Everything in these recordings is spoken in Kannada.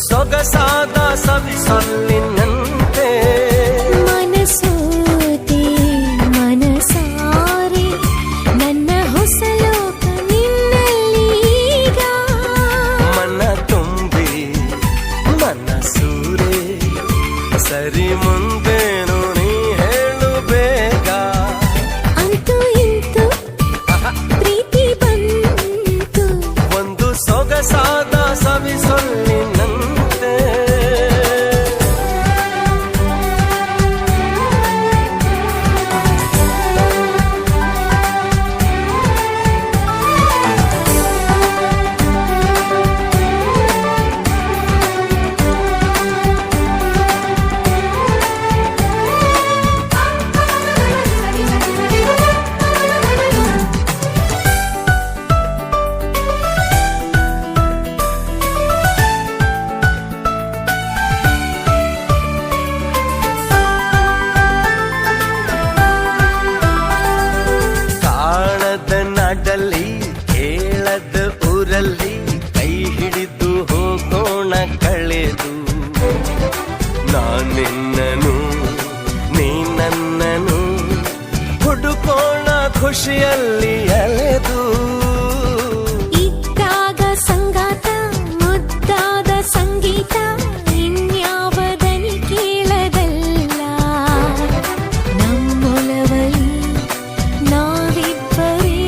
ಸೊಗಸಾದ ಸವಿಸೊಲ್ಲಿನಂತೆ ಮನಸೋತೆ ಮನಸಾರೆ ನನ್ನ ಹೊಸ ಲೋಕ ನಿನ್ನಲ್ಲೀಗ ಮನ ತುಂಬಿ ಮನಸೂರೆ ಸರಿ ಮುಂದೇನು ನೀ ಹೇಳು ಬೇಗ ಅಂತೂ ಇಂತೂ ಪ್ರೀತಿ ಬಂತು ಒಂದು ಸೊಗಸಾದ ಸವಿಸೊಲ್ಲಿನಂತೆ ನಾಡಲ್ಲಿ ಕೇಳದ ಊರಲ್ಲಿ ಕೈ ಹಿಡಿದು ಹೋಗೋಣ ಕಳೆದು ನಾನಿನ್ನನು ನೀ ನನ್ನನು ಹುಡುಕೋಣ ಖುಷಿಯಲ್ಲಿ ಅಲೆದು ಇದ್ದಾಗ ಸಂಗಾತ ಮುದ್ದಾದ ಸಂಗೀತ ಇನ್ಯಾವದನಿ ಕೇಳದಲ್ಲ ನಮ್ಮೊಲವಲಿ ನಾವಿಬ್ಬರೇ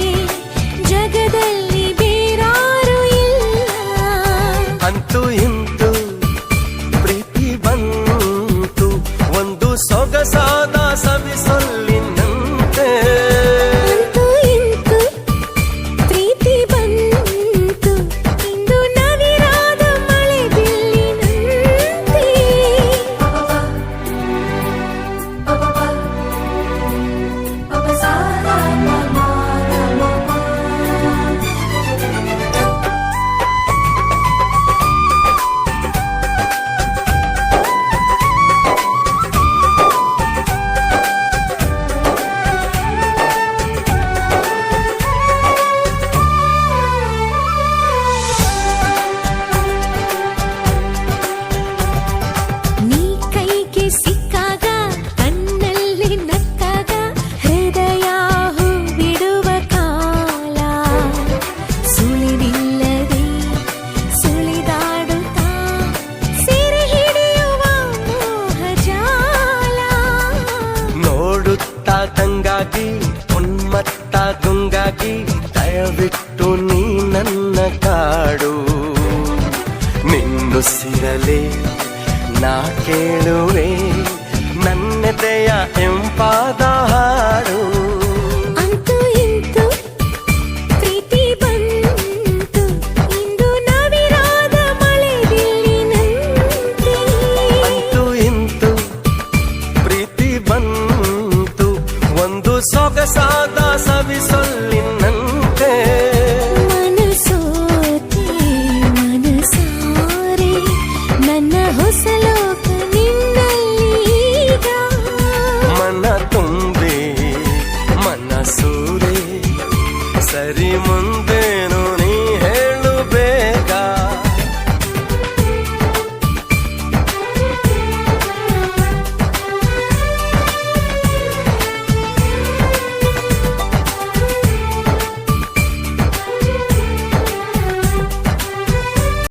ಜಗದಲ್ಲಿ ಬೇರಾರು ಇಲ್ಲ ಅಂತೂ ಇಂತೂ ಪ್ರೀತಿ ಬಂತು ಒಂದು ಸೊಗಸಾದ ಸವಿಸೊಲ್ಲಿನಂತೆ ಅಂತೂ ಇಂತೂ ಪ್ರೀತಿ ಬಂತು ಇಂದು ನವಿರಾದ ಮಳೆ ಬಿಲ್ಲಿನಂತೆ ನೀ ಕೈಗೆ ಸಿಕ್ಕಾಗ ಕಣ್ಣಲ್ಲಿ ನಕ್ಕಾಗ ಹೃದಯ ಹೂ ಬಿಡುವ ಕಾಲ ಸುಳಿವಿಲ್ಲದೆ ಸುಳಿದಾಡುತ್ತಾ ಸೆರೆ ಹಿಡಿಯುವ ಮೋಹಜಾಲ ನೋಡುತ್ತಾ ತಂಗಾಗಿ ಉನ್ಮತ್ತ ಗುಂಗಾಗಿ ದಯವಿಟ್ಟು ನೀ ನನ್ನ ಕಾಡು ನಿನ್ನುಸಿರಲೇ ನಾ ಕೇಳುವೆ ನನ್ನೆದೆಯ ಎಂಪಾದ ಹಾಡು ಅಂತೂ ಇಂತೂ ಪ್ರೀತಿ ಬಂತು ಇಂದು ನವಿರಾದ ಮಳೆ ಬಿಲ್ಲಿನಂತೆ ಅಂತೂ ಇಂತೂ ಪ್ರೀತಿ ಬಂತು ಒಂದು ಸೊಗಸಾದ ಸವಿಸೊಲ್ಲಿನಂತೆ ಮನಸೋತೆ ಮನಸಾರೆ ನನ್ನ ಹೊಸ ಲೋಕ ನಿನ್ನಲ್ಲೀಗ ಮನ ತುಂಬಿ ಮನಸ್ಸು